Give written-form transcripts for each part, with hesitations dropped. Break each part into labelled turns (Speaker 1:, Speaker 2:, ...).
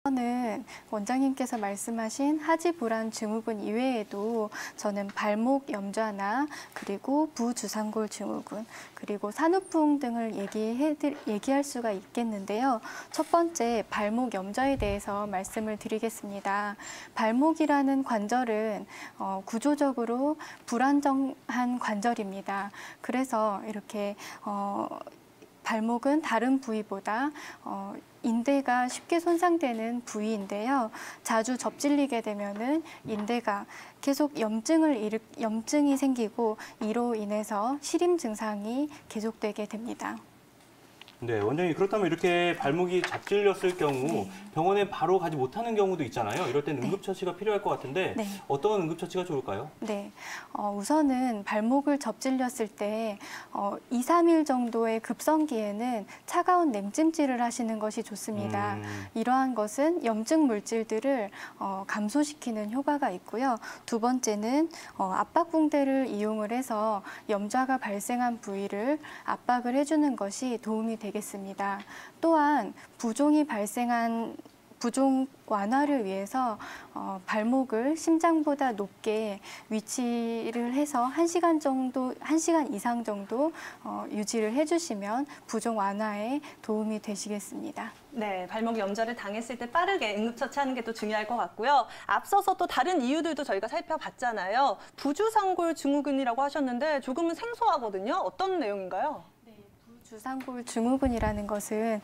Speaker 1: 저는 원장님께서 말씀하신 하지불안 증후군 이외에도 저는 발목 염좌나 그리고 부주상골 증후군 그리고 산후풍 등을 얘기할 수가 있겠는데요. 첫 번째 발목 염좌에 대해서 말씀을 드리겠습니다. 발목이라는 관절은 구조적으로 불안정한 관절입니다. 그래서 이렇게 발목은 다른 부위보다 인대가 쉽게 손상되는 부위인데요. 자주 접질리게 되면은 인대가 계속 염증이 생기고 이로 인해서 시림 증상이 계속되게 됩니다.
Speaker 2: 네, 원장님 그렇다면 이렇게 발목이 접질렸을 경우 병원에 바로 가지 못하는 경우도 있잖아요. 이럴 땐 응급처치가 필요할 것 같은데 어떤 응급처치가 좋을까요?
Speaker 1: 네, 우선은 발목을 접질렸을 때 2, 3일 정도의 급성기에는 차가운 냉찜질을 하시는 것이 좋습니다. 이러한 것은 염증 물질들을 감소시키는 효과가 있고요. 두 번째는 압박붕대를 이용을 해서 염좌가 발생한 부위를 압박을 해주는 것이 도움이 되겠습니다. 또한 부종 완화를 위해서 발목을 심장보다 높게 위치를 해서 1시간 이상 정도 유지를 해주시면 부종 완화에 도움이 되시겠습니다.
Speaker 3: 네, 발목 염좌를 당했을 때 빠르게 응급처치하는 게 또 중요할 것 같고요. 앞서서 또 다른 이유들도 저희가 살펴봤잖아요. 부주상골 증후군이라고 하셨는데 조금은 생소하거든요. 어떤 내용인가요?
Speaker 1: 부주상골 증후군이라는 것은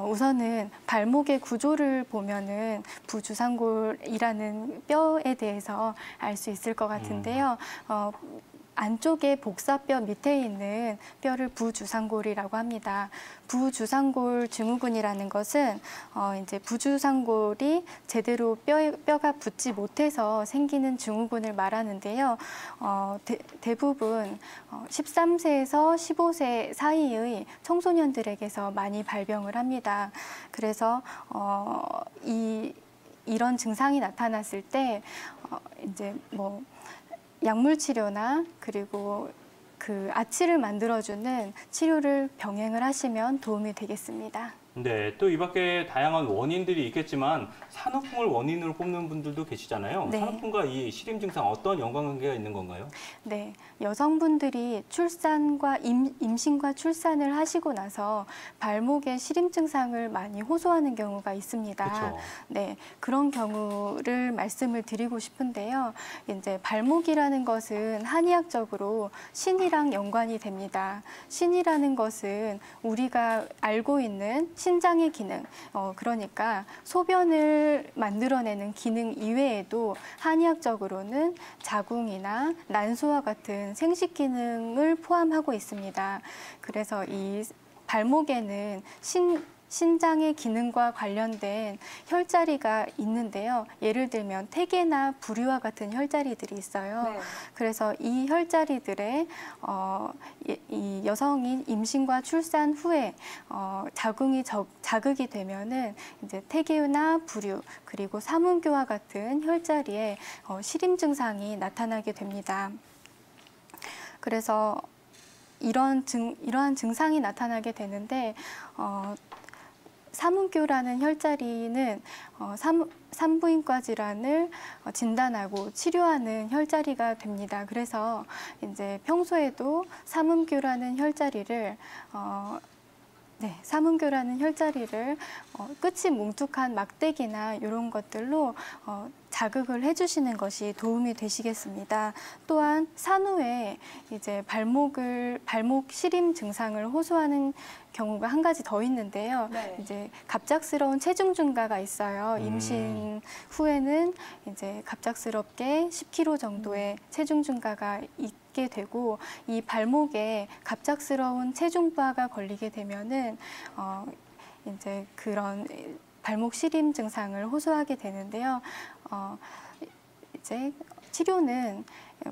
Speaker 1: 우선은 발목의 구조를 보면은 부주상골이라는 뼈에 대해서 알 수 있을 것 같은데요. 안쪽에 복사뼈 밑에 있는 뼈를 부주상골이라고 합니다. 부주상골 증후군이라는 것은 이제 부주상골이 제대로 뼈가 붙지 못해서 생기는 증후군을 말하는데요. 대부분 13세에서 15세 사이의 청소년들에게서 많이 발병을 합니다. 그래서 이런 증상이 나타났을 때 이제 약물 치료나 그리고 그 아치를 만들어주는 치료를 병행을 하시면 도움이 되겠습니다.
Speaker 2: 네, 또 이 밖에 다양한 원인들이 있겠지만 산후풍을 원인으로 꼽는 분들도 계시잖아요.
Speaker 1: 네.
Speaker 2: 산후풍과 이 시림 증상 어떤 연관관계가 있는 건가요?
Speaker 1: 네, 여성분들이 임신과 출산을 하시고 나서 발목에 시림 증상을 많이 호소하는 경우가 있습니다.
Speaker 2: 그렇죠.
Speaker 1: 네, 그런 경우를 말씀을 드리고 싶은데요. 이제 발목이라는 것은 한의학적으로 신이랑 연관이 됩니다. 신이라는 것은 우리가 알고 있는 신장의 기능, 그러니까 소변을 만들어내는 기능 이외에도 한의학적으로는 자궁이나 난소와 같은 생식 기능을 포함하고 있습니다. 그래서 이 발목에는 신장의 기능과 관련된 혈자리가 있는데요. 예를 들면 태계나 부류와 같은 혈자리들이 있어요.
Speaker 3: 네.
Speaker 1: 그래서 이 혈자리들의 이 여성이 임신과 출산 후에 자궁이 자극이 되면은 이제 태계나 부류 그리고 사문교와 같은 혈자리에 시림 증상이 나타나게 됩니다. 그래서 이러한 증상이 나타나게 되는데 사문교라는 혈자리는 산부인과 질환을 진단하고 치료하는 혈자리가 됩니다. 그래서 이제 평소에도 사문교라는 혈자리를 끝이 뭉툭한 막대기나 이런 것들로 자극을 해주시는 것이 도움이 되시겠습니다. 또한 산후에 이제 발목 시림 증상을 호소하는 경우가 한 가지 더 있는데요.
Speaker 3: 네.
Speaker 1: 이제 갑작스러운 체중 증가가 있어요. 임신 후에는 이제 갑작스럽게 10kg 정도의 체중 증가가 있게 되고 이 발목에 갑작스러운 체중부하가 걸리게 되면은 이제 그런 발목 시림 증상을 호소하게 되는데요. 이제 치료는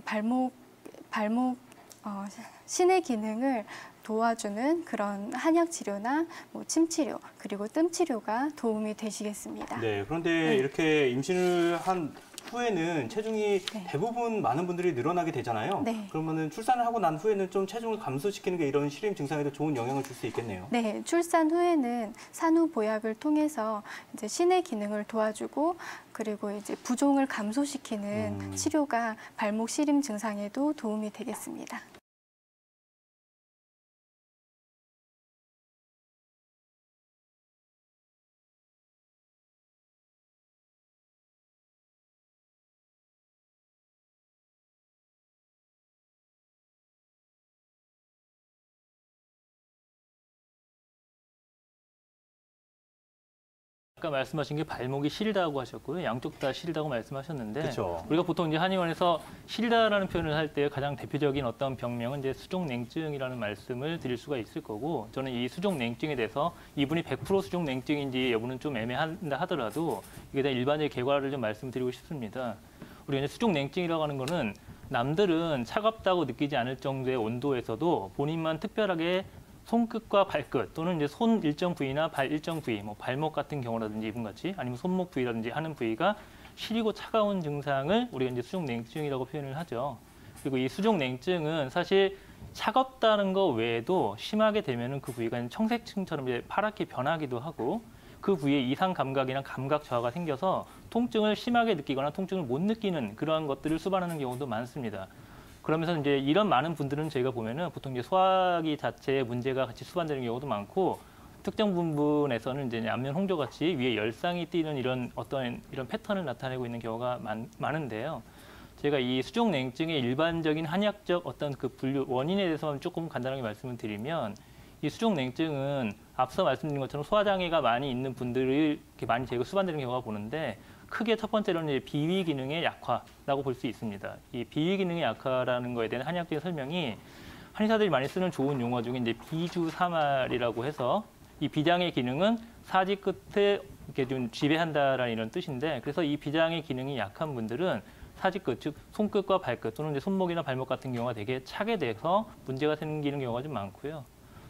Speaker 1: 발목 신의 기능을 도와주는 그런 한약 치료나 침 치료 그리고 뜸 치료가 도움이 되시겠습니다.
Speaker 2: 네, 그런데 이렇게 임신을 한 후에는 체중이 대부분 많은 분들이 늘어나게 되잖아요. 그러면은 출산을 하고 난 후에는 좀 체중을 감소시키는 게 이런 실임 증상에도 좋은 영향을 줄 수 있겠네요.
Speaker 1: 네, 출산 후에는 산후보약을 통해서 이제 신의 기능을 도와주고 그리고 이제 부종을 감소시키는 치료가 발목 시림 증상에도 도움이 되겠습니다.
Speaker 4: 아까 말씀하신 게 발목이 시리다고 하셨고요. 양쪽 다 시리다고 말씀하셨는데
Speaker 2: 그쵸.
Speaker 4: 우리가 보통 이제 한의원에서 시리다라는 표현을 할 때 가장 대표적인 어떤 병명은 이제 수족냉증이라는 말씀을 드릴 수가 있을 거고 저는 이 수족냉증에 대해서 이분이 100% 수족냉증인지 여부는 좀 애매한다 하더라도 이게 대한 일반적인 결과를 좀 말씀드리고 싶습니다. 우리가 이제 수족냉증이라고 하는 거는 남들은 차갑다고 느끼지 않을 정도의 온도에서도 본인만 특별하게 손끝과 발끝 또는 이제 손 일정 부위나 발 일정 부위, 뭐 발목 같은 경우라든지 이분같이 아니면 손목 부위라든지 하는 부위가 시리고 차가운 증상을 우리가 이제 수족냉증이라고 표현을 하죠. 그리고 이 수족냉증은 사실 차갑다는 거 외에도 심하게 되면은 그 부위가 청색층처럼 이제 파랗게 변하기도 하고 그 부위에 이상 감각이나 감각 저하가 생겨서 통증을 심하게 느끼거나 통증을 못 느끼는 그러한 것들을 수반하는 경우도 많습니다. 그러면서 이제 이런 많은 분들은 저희가 보면은 보통 이제 소화기 자체에 문제가 같이 수반되는 경우도 많고 특정 부분에서는 이제 안면 홍조 같이 위에 열상이 띄는 이런 어떤 이런 패턴을 나타내고 있는 경우가 많은데요. 제가 이 수족냉증의 일반적인 한의학적 어떤 그 분류 원인에 대해서만 조금 간단하게 말씀을 드리면 이 수족냉증은 앞서 말씀드린 것처럼 소화장애가 많이 있는 분들을 이렇게 많이 제가 수반되는 경우가 보는데 크게 첫 번째로는 이제 비위 기능의 약화라고 볼 수 있습니다. 이 비위 기능의 약화라는 거에 대한 한의학적인 설명이 한의사들이 많이 쓰는 좋은 용어 중에 이제 비주사말이라고 해서 이 비장의 기능은 사지 끝에 이렇게 좀 지배한다라는 이런 뜻인데 그래서 이 비장의 기능이 약한 분들은 사지 끝, 즉 손끝과 발끝 또는 이제 손목이나 발목 같은 경우가 되게 차게 돼서 문제가 생기는 경우가 좀 많고요.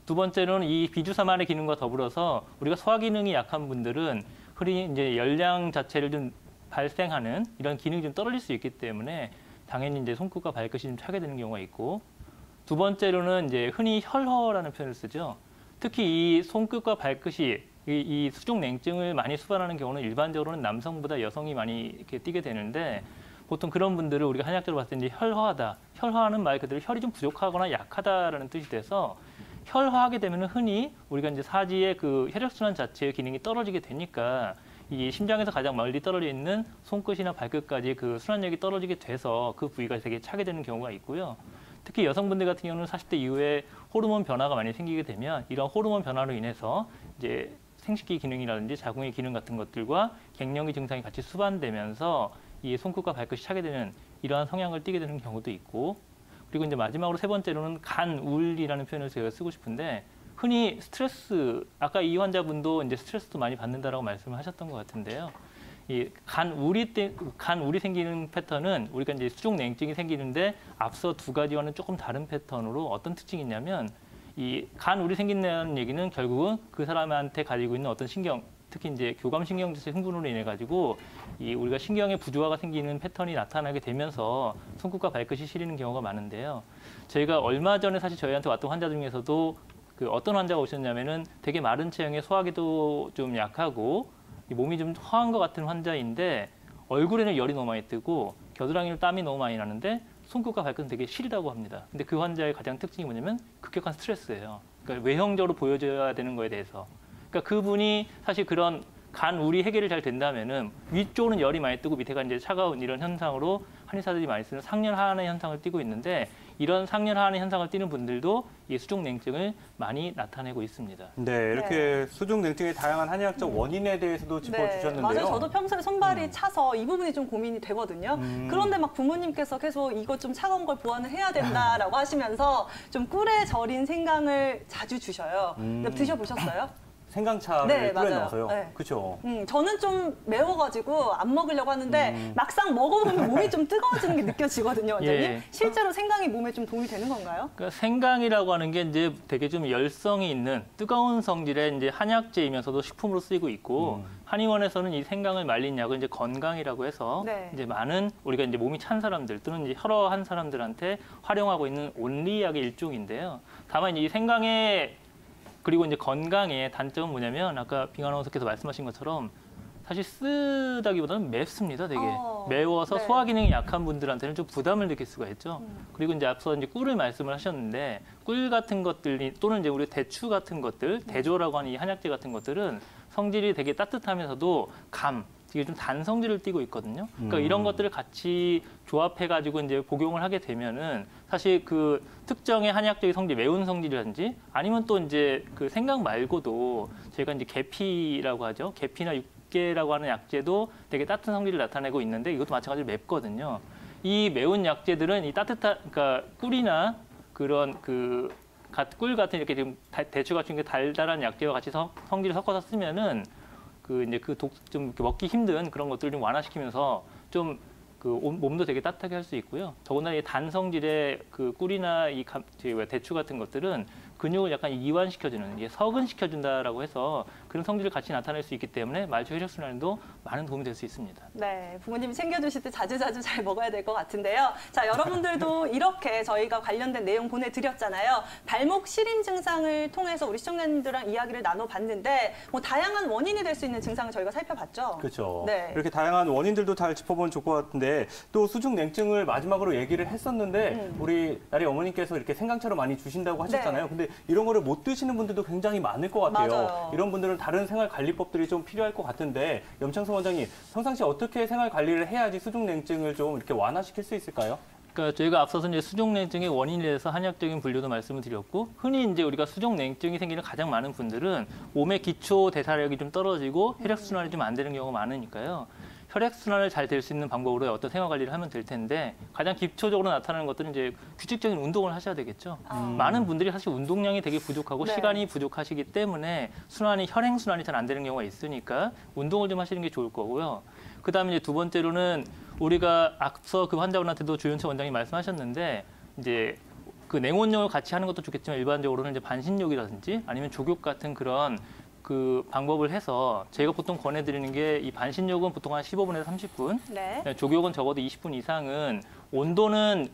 Speaker 4: 두 번째로는 이 비주사말의 기능과 더불어서 우리가 소화 기능이 약한 분들은 흔히 이제 열량 자체를 좀 발생하는 이런 기능이 좀 떨어질 수 있기 때문에 당연히 이제 손끝과 발끝이 좀 차게 되는 경우가 있고 두 번째로는 이제 흔히 혈허라는 표현을 쓰죠. 특히 이 손끝과 발끝이 이 수족냉증을 많이 수반하는 경우는 일반적으로는 남성보다 여성이 많이 이렇게 띠게 되는데 보통 그런 분들을 우리가 한의학적으로 봤을 때 이제 혈허하다. 혈허하는 말 그대로 혈이 좀 부족하거나 약하다라는 뜻이 돼서 혈화하게 되면 흔히 우리가 이제 사지의 그 혈액순환 자체의 기능이 떨어지게 되니까 이 심장에서 가장 멀리 떨어져 있는 손끝이나 발끝까지 그 순환력이 떨어지게 돼서 그 부위가 되게 차게 되는 경우가 있고요. 특히 여성분들 같은 경우는 40대 이후에 호르몬 변화가 많이 생기게 되면 이런 호르몬 변화로 인해서 이제 생식기 기능이라든지 자궁의 기능 같은 것들과 갱년기 증상이 같이 수반되면서 이 손끝과 발끝이 차게 되는 이러한 성향을 띠게 되는 경우도 있고 그리고 이제 마지막으로 세 번째로는 간우울이라는 표현을 제가 쓰고 싶은데 흔히 스트레스, 아까 이 환자분도 이제 스트레스도 많이 받는다라고 말씀을 하셨던 것 같은데요. 이 간울이 생기는 패턴은 우리가 이제 수족냉증이 생기는데 앞서 두 가지와는 조금 다른 패턴으로 어떤 특징이 있냐면 이 간울이 생긴다는 얘기는 결국은 그 사람한테 가지고 있는 어떤 신경, 특히 이제 교감신경 자체 흥분으로 인해 가지고 이 우리가 신경의 부조화가 생기는 패턴이 나타나게 되면서 손끝과 발끝이 시리는 경우가 많은데요. 저희가 얼마 전에 사실 저희한테 왔던 환자 중에서도 그 어떤 환자가 오셨냐면은 되게 마른 체형에 소화기도 좀 약하고 몸이 좀 허한 것 같은 환자인데 얼굴에는 열이 너무 많이 뜨고 겨드랑이는 땀이 너무 많이 나는데 손끝과 발끝은 되게 시리다고 합니다. 근데 그 환자의 가장 특징이 뭐냐면 급격한 스트레스예요. 그러니까 외형적으로 보여줘야 되는 거에 대해서. 그러니까 그분이 사실 그런 간울이 해결이 잘 된다면은 위쪽은 열이 많이 뜨고 밑에가 이제 차가운 이런 현상으로 한의사들이 많이 쓰는 상열하하는 현상을 띠고 있는데 이런 상열하하는 현상을 띠는 분들도 이 수족냉증을 많이 나타내고 있습니다.
Speaker 2: 네, 이렇게 수족냉증의 다양한 한의학적 원인에 대해서도 짚어주셨는데요.
Speaker 3: 맞아요. 저도 평소에 손발이 차서 이 부분이 좀 고민이 되거든요. 그런데 막 부모님께서 계속 이거 좀 차가운 걸 보완을 해야 된다라고 하시면서 좀 꿀에 절인 생강을 자주 주셔요. 드셔보셨어요?
Speaker 2: 생강차를
Speaker 3: 네,
Speaker 2: 꿀에
Speaker 3: 맞아요.
Speaker 2: 넣어서요.
Speaker 3: 네.
Speaker 2: 그렇죠.
Speaker 3: 저는 좀 매워가지고 안 먹으려고 하는데 막상 먹어보면 몸이 좀 뜨거워지는 게 느껴지거든요, 원장님.
Speaker 4: 예.
Speaker 3: 실제로 생강이 몸에 좀 도움이 되는 건가요?
Speaker 4: 그러니까 생강이라고 하는 게 이제 되게 좀 열성이 있는 뜨거운 성질의 이제 한약재이면서도 식품으로 쓰이고 있고 한의원에서는 이 생강을 말린 약을 이제 건강이라고 해서
Speaker 3: 네.
Speaker 4: 이제 많은 우리가 이제 몸이 찬 사람들 또는 이제 혈어한 사람들한테 활용하고 있는 온리약의 일종인데요. 다만 이 생강의 그리고 이제 건강의 단점은 뭐냐면 아까 빙하 아나운서께서 말씀하신 것처럼 사실 쓰다기보다는 맵습니다, 되게. 매워서
Speaker 3: 네.
Speaker 4: 소화 기능이 약한 분들한테는 좀 부담을 느낄 수가 있죠. 그리고 이제 앞서 이제 꿀을 말씀을 하셨는데 꿀 같은 것들이 또는 이제 우리 대추 같은 것들, 대조라고 하는 이 한약재 같은 것들은 성질이 되게 따뜻하면서도 이게 좀 단 성질을 띠고 있거든요. 그러니까 이런 것들을 같이 조합해가지고 이제 복용을 하게 되면은 사실 그 특정의 한약적인 성질, 매운 성질이라든지 아니면 또 이제 그 생강 말고도 저희가 이제 계피라고 하죠. 계피나 육계라고 하는 약재도 되게 따뜻한 성질을 나타내고 있는데 이것도 마찬가지로 맵거든요. 이 매운 약재들은 이 그러니까 꿀이나 그런 꿀 같은 이렇게 지금 대추 같은 게 달달한 약재와 같이 성질을 섞어서 쓰면은 좀 먹기 힘든 그런 것들을 좀 완화시키면서 좀 몸도 되게 따뜻하게 할 수 있고요. 더군다나 이 단 성질의 그 꿀이나 대추 같은 것들은 근육을 약간 이완시켜주는, 이게 서근시켜준다라고 해서 그런 성질을 같이 나타낼 수 있기 때문에 말초 혈액순환에도 많은 도움이 될 수 있습니다.
Speaker 3: 네, 부모님이 챙겨주실 때 자주자주 잘 먹어야 될 것 같은데요. 자, 여러분들도 이렇게 저희가 관련된 내용 보내드렸잖아요. 발목 시림 증상을 통해서 우리 시청자님들랑 이야기를 나눠봤는데 뭐 다양한 원인이 될 수 있는 증상을 저희가 살펴봤죠.
Speaker 2: 그렇죠.
Speaker 3: 네.
Speaker 2: 이렇게 다양한 원인들도 잘 짚어보면 좋을 것 같은데 또 수중냉증을 마지막으로 얘기를 했었는데 우리 나리 어머니께서 이렇게 생강차로 많이 주신다고 하셨잖아요.
Speaker 3: 네.
Speaker 2: 근데 이런 거를 못 드시는 분들도 굉장히 많을 것 같아요.
Speaker 3: 맞아요.
Speaker 2: 이런 분들은 다른 생활관리법들이 좀 필요할 것 같은데 염창섭 원장님, 평상시 어떻게 생활관리를 해야지 수중냉증을 좀 이렇게 완화시킬 수 있을까요?
Speaker 4: 그러니까 저희가 앞서서 이제 수족냉증의 원인에 대해서 한약적인 분류도 말씀을 드렸고 흔히 이제 우리가 수족냉증이 생기는 가장 많은 분들은 몸의 기초 대사력이 좀 떨어지고 혈액순환이 좀 안 되는 경우가 많으니까요. 혈액순환을 잘 될 수 있는 방법으로 어떤 생활관리를 하면 될 텐데 가장 기초적으로 나타나는 것들은 이제 규칙적인 운동을 하셔야 되겠죠. 많은 분들이 사실 운동량이 되게 부족하고
Speaker 3: 네.
Speaker 4: 시간이 부족하시기 때문에 혈행순환이 잘 안 되는 경우가 있으니까 운동을 좀 하시는 게 좋을 거고요. 그다음에 이제 두 번째로는 우리가 앞서 그 환자분한테도 조윤철 원장님 말씀하셨는데 이제 그 냉온욕을 같이 하는 것도 좋겠지만 일반적으로는 이제 반신욕이라든지 아니면 족욕 같은 그런 그 방법을 해서 저희가 보통 권해드리는 게 이 반신욕은 보통 한 15분에서 30분,
Speaker 3: 네.
Speaker 4: 족욕은 적어도 20분 이상은 온도는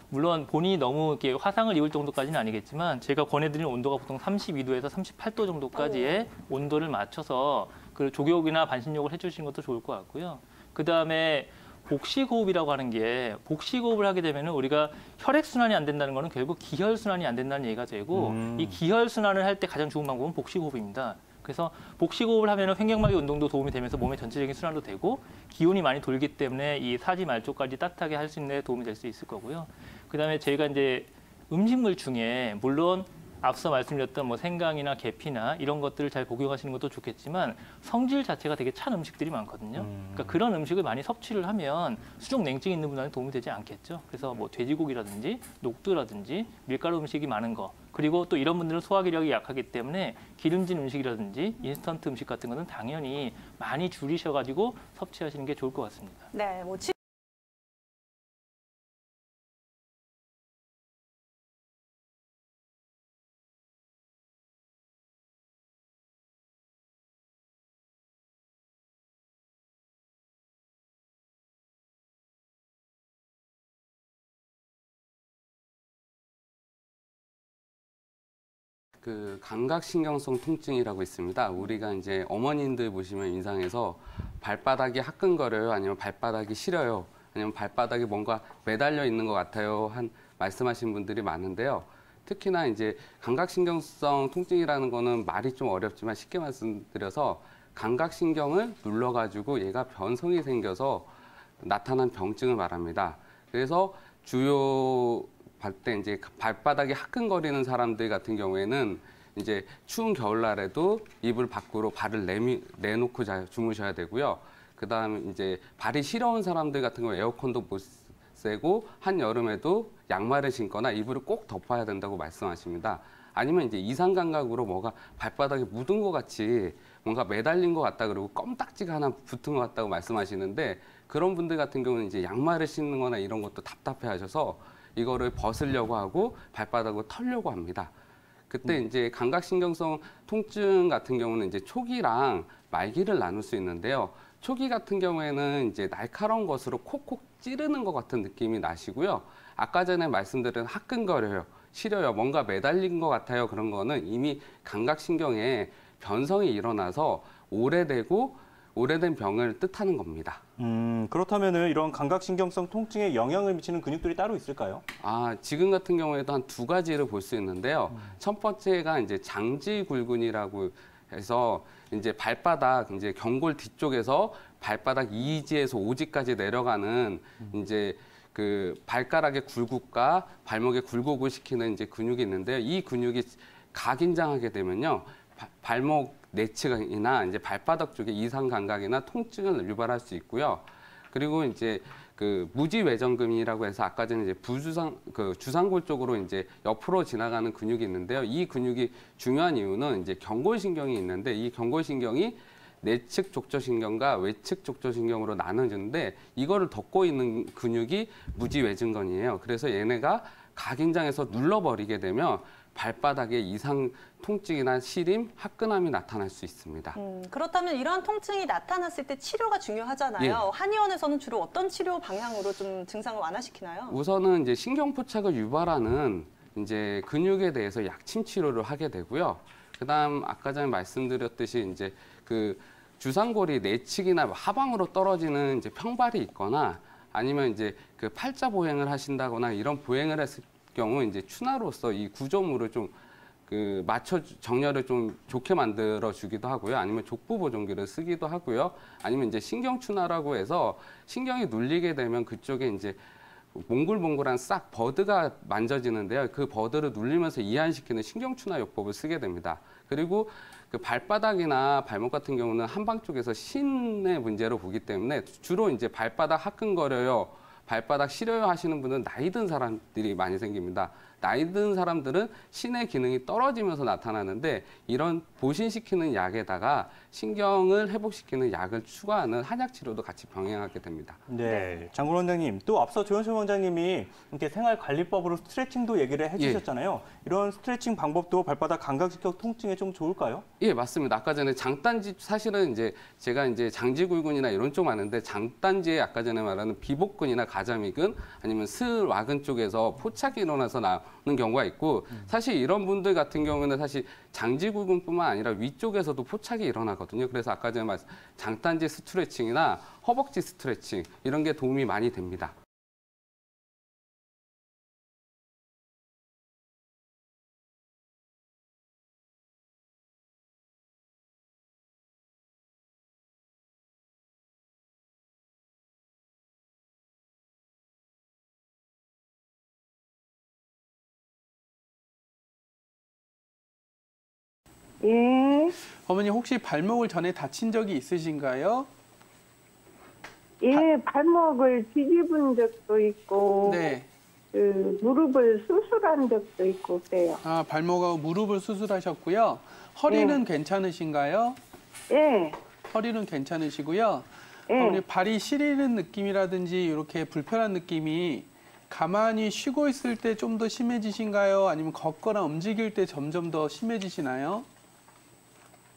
Speaker 4: 물론 본인이 너무 이렇게 화상을 입을 정도까지는 아니겠지만 제가 권해드리는 온도가 보통 32도에서 38도 정도까지의 온도를 맞춰서 그 족욕이나 반신욕을 해주시는 것도 좋을 것 같고요. 그 다음에 복식호흡이라고 하는 게 복식호흡을 하게 되면 우리가 혈액순환이 안 된다는 거는 결국 기혈순환이 안 된다는 얘기가 되고 이 기혈순환을 할 때 가장 좋은 방법은 복식호흡입니다. 그래서 복식호흡을 하면 횡격막의 운동도 도움이 되면서 몸의 전체적인 순환도 되고 기운이 많이 돌기 때문에 이 사지 말초까지 따뜻하게 할 수 있는 데 도움이 될 수 있을 거고요. 그다음에 저희가 이제 음식물 중에 물론 앞서 말씀드렸던 뭐 생강이나 계피나 이런 것들을 잘 복용하시는 것도 좋겠지만 성질 자체가 되게 찬 음식들이 많거든요. 그러니까 그런 음식을 많이 섭취를 하면 수족냉증이 있는 분들한테 도움이 되지 않겠죠. 그래서 뭐 돼지고기라든지 녹두라든지 밀가루 음식이 많은 거 그리고 또 이런 분들은 소화기력이 약하기 때문에 기름진 음식이라든지 인스턴트 음식 같은 거는 당연히 많이 줄이셔가지고 섭취하시는 게 좋을 것 같습니다.
Speaker 3: 네, 뭐
Speaker 5: 그 감각신경성 통증이라고 있습니다. 우리가 이제 어머님들 보시면 인상에서 발바닥이 화끈거려요, 아니면 발바닥이 시려요, 아니면 발바닥이 뭔가 매달려 있는 것 같아요 말씀하신 분들이 많은데요. 특히나 이제 감각신경성 통증이라는 거는 말이 좀 어렵지만 쉽게 말씀드려서 감각신경을 눌러가지고 얘가 변성이 생겨서 나타난 병증을 말합니다. 그래서 주요 발 때 이제 발바닥이 화끈거리는 사람들 같은 경우에는 이제 추운 겨울날에도 이불 밖으로 발을 내놓고 주무셔야 되고요. 그다음에 이제 발이 시려운 사람들 같은 경우 에어컨도 못 쐬고 한여름에도 양말을 신거나 이불을 꼭 덮어야 된다고 말씀하십니다. 아니면 이제 이상 감각으로 뭐가 발바닥에 묻은 것 같이 뭔가 매달린 것 같다 그러고 껌딱지가 하나 붙은 것 같다고 말씀하시는데 그런 분들 같은 경우는 이제 양말을 신는 거나 이런 것도 답답해 하셔서 이거를 벗으려고 하고 발바닥을 털려고 합니다. 그때 이제 감각신경성 통증 같은 경우는 이제 초기랑 말기를 나눌 수 있는데요. 초기 같은 경우에는 이제 날카로운 것으로 콕콕 찌르는 것 같은 느낌이 나시고요. 아까 전에 말씀드린 화끈거려요, 시려요, 뭔가 매달린 것 같아요. 그런 거는 이미 감각신경에 변성이 일어나서 오래된 병을 뜻하는 겁니다.
Speaker 2: 그렇다면은 이런 감각신경성 통증에 영향을 미치는 근육들이 따로 있을까요?
Speaker 5: 지금 같은 경우에도 한 두 가지를 볼 수 있는데요. 첫 번째가 이제 장지굴근이라고 해서 이제 발바닥 이제 경골 뒤쪽에서 발바닥 2지에서 5지까지 내려가는 이제 그 발가락의 굴곡과 발목의 굴곡을 시키는 이제 근육이 있는데요. 이 근육이 가긴장하게 되면요. 발목 내측이나 이제 발바닥 쪽에 이상 감각이나 통증을 유발할 수 있고요. 그리고 이제 그 무지외전근이라고 해서 아까 전에 이제 주상골 쪽으로 이제 옆으로 지나가는 근육이 있는데요. 이 근육이 중요한 이유는 이제 경골신경이 있는데 이 경골신경이 내측 족저신경과 외측 족저신경으로 나눠지는데 이거를 덮고 있는 근육이 무지외전근이에요. 그래서 얘네가 각인장에서 눌러버리게 되면 발바닥에 이상 통증이나 시림, 화끈함이 나타날 수 있습니다.
Speaker 3: 그렇다면 이러한 통증이 나타났을 때 치료가 중요하잖아요.
Speaker 5: 예.
Speaker 3: 한의원에서는 주로 어떤 치료 방향으로 좀 증상을 완화시키나요?
Speaker 5: 우선은 이제 신경포착을 유발하는 이제 근육에 대해서 약침 치료를 하게 되고요. 그다음 아까 전에 말씀드렸듯이 이제 그 주상골이 내측이나 하방으로 떨어지는 이제 평발이 있거나 아니면 이제 그 팔자 보행을 하신다거나 이런 보행을 했을 경우 이제 추나로서 이 구조물을 좀 그 맞춰 정렬을 좀 좋게 만들어 주기도 하고요. 아니면 족부 보정기를 쓰기도 하고요. 아니면 이제 신경 추나라고 해서 신경이 눌리게 되면 그쪽에 이제 몽글몽글한 싹 버드가 만져지는데요. 그 버드를 눌리면서 이완시키는 신경추나 요법을 쓰게 됩니다. 그리고 그 발바닥이나 발목 같은 경우는 한방 쪽에서 신의 문제로 보기 때문에 주로 이제 발바닥 화끈거려요, 발바닥 시려요 하시는 분은 나이 든 사람들이 많이 생깁니다. 나이 든 사람들은 신의 기능이 떨어지면서 나타나는데 이런 보신시키는 약에다가 신경을 회복시키는 약을 추가하는 한약 치료도 같이 병행하게 됩니다.
Speaker 2: 네, 장군 원장님, 또 앞서 조현수 원장님이 이렇게 생활관리법으로 스트레칭도 얘기를 해주셨잖아요. 이런 스트레칭 방법도 발바닥 감각신경 통증에 좀 좋을까요?
Speaker 5: 예, 맞습니다. 아까 전에 장단지 사실은 이제 제가 이제 장지굴근이나 이런 쪽 많은데 장단지에 아까 전에 말하는 비복근이나 가자미근 아니면 슬와근 쪽에서 포착이 일어나서 나오는 경우가 있고 사실 이런 분들 같은 경우는 사실 장지굴근뿐만 아니라 위쪽에서도 포착이 일어나거든요. 그래서 아까 전에 말씀 장단지 스트레칭이나 허벅지 스트레칭 이런 게 도움이 많이 됩니다.
Speaker 6: 예,
Speaker 7: 어머니 혹시 발목을 전에 다친 적이 있으신가요?
Speaker 6: 예, 발목을 뒤집은 적도 있고,
Speaker 7: 네.
Speaker 6: 그 무릎을 수술한 적도 있고 그래요.
Speaker 7: 발목하고 무릎을 수술하셨고요. 허리는 괜찮으신가요?
Speaker 6: 예,
Speaker 7: 허리는 괜찮으시고요.
Speaker 6: 예.
Speaker 7: 어머니 발이 시리는 느낌이라든지 이렇게 불편한 느낌이 가만히 쉬고 있을 때 좀 더 심해지신가요? 아니면 걷거나 움직일 때 점점 더 심해지시나요?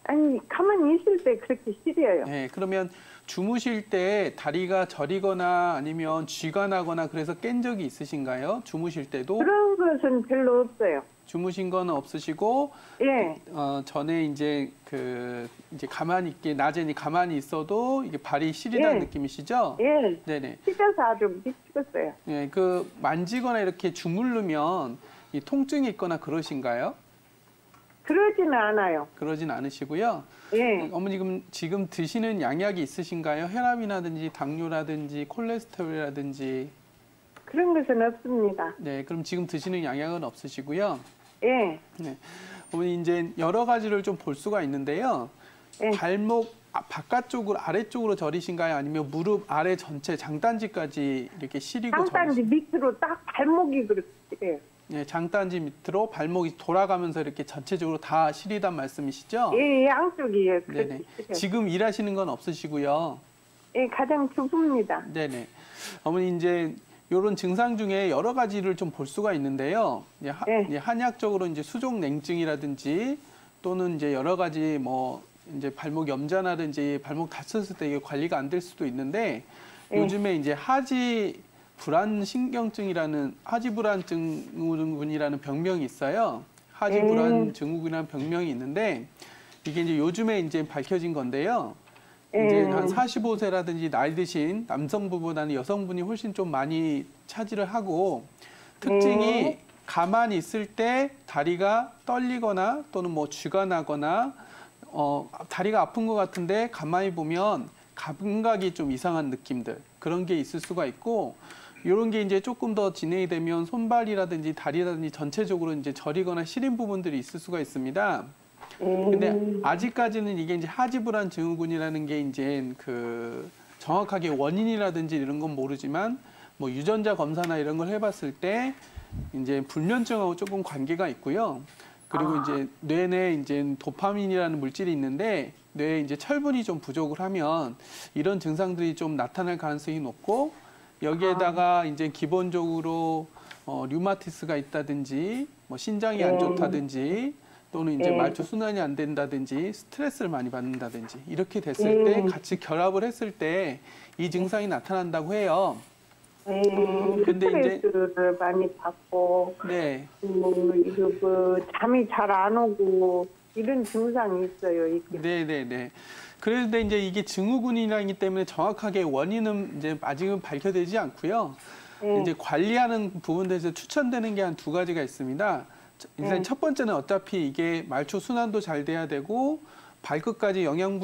Speaker 6: 아니 가만히 있을 때 그렇게 시려요.
Speaker 7: 네, 그러면 주무실 때 다리가 저리거나 아니면 쥐가 나거나 그래서 깬 적이 있으신가요? 주무실 때도?
Speaker 6: 그런 것은 별로 없어요.
Speaker 7: 주무신 건 없으시고,
Speaker 6: 예,
Speaker 7: 전에 이제 이제 가만히 있게 낮에는 가만히 있어도 이게 발이 시리다는
Speaker 6: 예.
Speaker 7: 느낌이시죠?
Speaker 6: 예,
Speaker 7: 네네.
Speaker 6: 시려서 아주 미치겠어요.
Speaker 7: 예, 그 만지거나 이렇게 주무르면 이 통증이 있거나 그러신가요?
Speaker 6: 그러지는 않아요.
Speaker 7: 그러진 않으시고요.
Speaker 6: 예,
Speaker 7: 어머니 지금 드시는 양약이 있으신가요? 혈압이라든지 당뇨라든지 콜레스테롤이라든지.
Speaker 6: 그런 것은 없습니다.
Speaker 7: 네, 그럼 지금 드시는 양약은 없으시고요.
Speaker 6: 예,
Speaker 7: 네, 어머니 이제 여러 가지를 좀 볼 수가 있는데요.
Speaker 6: 예.
Speaker 7: 발목 바깥쪽으로 아래쪽으로 저리신가요? 아니면 무릎 아래 전체 장단지까지 이렇게 시리고
Speaker 6: 장단지 밑으로 딱 발목이 그렇게 시려요.
Speaker 7: 예, 장단지 밑으로 발목이 돌아가면서 이렇게 전체적으로 다 시리단 말씀이시죠?
Speaker 6: 예, 양쪽이에요.
Speaker 7: 네네. 지금 일하시는 건 없으시고요.
Speaker 6: 예, 가장 주부입니다.
Speaker 7: 네네. 어머니 이제 이런 증상 중에 여러 가지를 좀 볼 수가 있는데요. 이제 한약적으로 이제 수족 냉증이라든지 또는 이제 여러 가지 뭐 이제 발목 염자라든지 발목 다쳤을 때 이게 관리가 안 될 수도 있는데 요즘에 이제 하지 불안 신경증이라는 하지 불안 증후군이라는 병명이 있어요. 하지 불안 증후군이라는 병명이 있는데 이게 이제 요즘에 이제 밝혀진 건데요. 이제 한 45세라든지 나이 드신 남성분보다는 여성분이 훨씬 좀 많이 차지를 하고 특징이 가만히 있을 때 다리가 떨리거나 또는 뭐 쥐가 나거나 다리가 아픈 것 같은데 가만히 보면 감각이 좀 이상한 느낌들 그런 게 있을 수가 있고 이런 게 이제 조금 더 진행이 되면 손발이라든지 다리라든지 전체적으로 이제 저리거나 시린 부분들이 있을 수가 있습니다. 근데 아직까지는 이게 이제 하지불안 증후군이라는 게 이제 그 정확하게 원인이라든지 이런 건 모르지만 뭐 유전자 검사나 이런 걸 해봤을 때 이제 불면증하고 조금 관계가 있고요. 그리고 이제 뇌 내에 이제 도파민이라는 물질이 있는데 뇌에 이제 철분이 좀 부족을 하면 이런 증상들이 좀 나타날 가능성이 높고 여기에다가 이제 기본적으로 류마티스가 있다든지 뭐 신장이 안 좋다든지 또는 이제 말초 순환이 안 된다든지 스트레스를 많이 받는다든지 이렇게 됐을 때 같이 결합을 했을 때 이 증상이 나타난다고 해요. 근데 이제
Speaker 6: 스트레스를 많이 받고
Speaker 7: 네.
Speaker 6: 잠이 잘 안 오고 이런 증상이 있어요. 이게.
Speaker 7: 네네네. 그런데 이제 이게 증후군이라기 때문에 정확하게 원인은 이제 아직은 밝혀되지 않고요. 이제 관리하는 부분들에서 추천되는 게 한 두 가지가 있습니다. 일단 첫 번째는 어차피 이게 말초 순환도 잘 돼야 되고 발끝까지 영양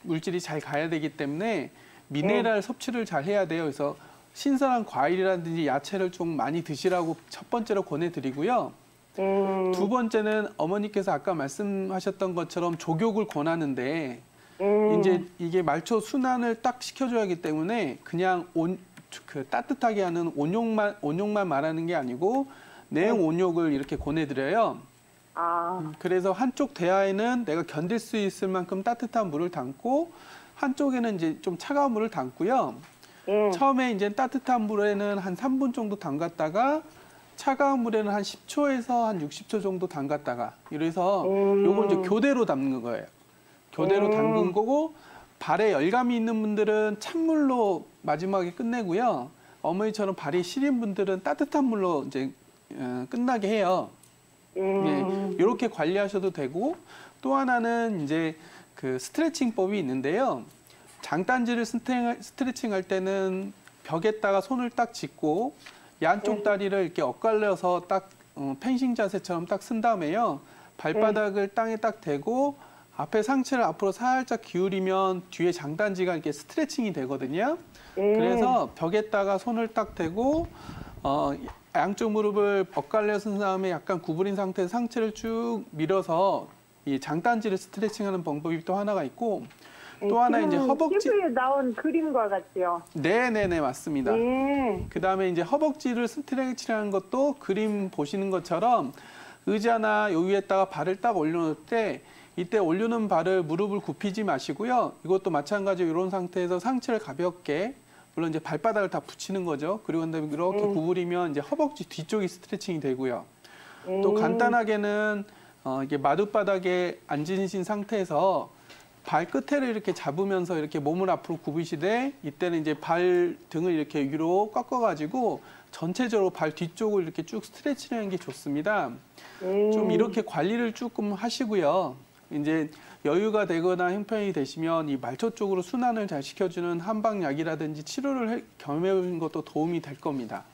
Speaker 7: 물질이 잘 가야 되기 때문에 미네랄 섭취를 잘 해야 돼요. 그래서 신선한 과일이라든지 야채를 좀 많이 드시라고 첫 번째로 권해드리고요. 두 번째는 어머니께서 아까 말씀하셨던 것처럼 족욕을 권하는데 이제 이게 말초 순환을 딱 시켜줘야 하기 때문에 그냥 따뜻하게 하는 온욕만 말하는 게 아니고 내용 온욕을 이렇게 권해드려요. 그래서 한쪽 대야에는 내가 견딜 수 있을 만큼 따뜻한 물을 담고 한쪽에는 이제 좀 차가운 물을 담고요. 처음에 이제 따뜻한 물에는 한 3분 정도 담갔다가 차가운 물에는 한 10초에서 한 60초 정도 담갔다가 이래서 요걸 이제 교대로 담는 거예요. 교대로 담근 거고 발에 열감이 있는 분들은 찬물로 마지막에 끝내고요. 어머니처럼 발이 시린 분들은 따뜻한 물로 이제 끝나게 해요. 네, 이렇게 관리하셔도 되고 또 하나는 이제 그 스트레칭법이 있는데요. 장단지를 스트레칭할 때는 벽에다가 손을 딱 짚고 양쪽 다리를 이렇게 엇갈려서 딱 펜싱 자세처럼 딱 쓴 다음에요. 발바닥을 땅에 딱 대고 앞에 상체를 앞으로 살짝 기울이면 뒤에 장단지가 이렇게 스트레칭이 되거든요. 그래서 벽에다가 손을 딱 대고 양쪽 무릎을 엇갈려 쓴 다음에 약간 구부린 상태에서 상체를 쭉 밀어서 이 장단지를 스트레칭하는 방법이 또 하나가 있고 또 하나 이제 허벅지
Speaker 6: TV에 나온 그림과 같아요.
Speaker 7: 네네네 맞습니다. 그 다음에 이제 허벅지를 스트레칭하는 것도 그림 보시는 것처럼 의자나 요 위에다가 발을 딱 올려놓을 때 이때 올려놓은 발을 무릎을 굽히지 마시고요. 이것도 마찬가지로 이런 상태에서 상체를 가볍게 물론 이제 발바닥을 다 붙이는 거죠. 그리고 그다음에 이렇게 구부리면 이제 허벅지 뒤쪽이 스트레칭이 되고요. 또 간단하게는 이게 마룻바닥에 앉으신 상태에서 발끝을 이렇게 잡으면서 이렇게 몸을 앞으로 굽으시되 이때는 이제 발 등을 이렇게 위로 꺾어가지고 전체적으로 발 뒤쪽을 이렇게 쭉 스트레칭하는 게 좋습니다. 좀 이렇게 관리를 조금 하시고요. 이제 여유가 되거나 형편이 되시면 이 말초 쪽으로 순환을 잘 시켜주는 한방약이라든지 치료를 겸해보는 것도 도움이 될 겁니다.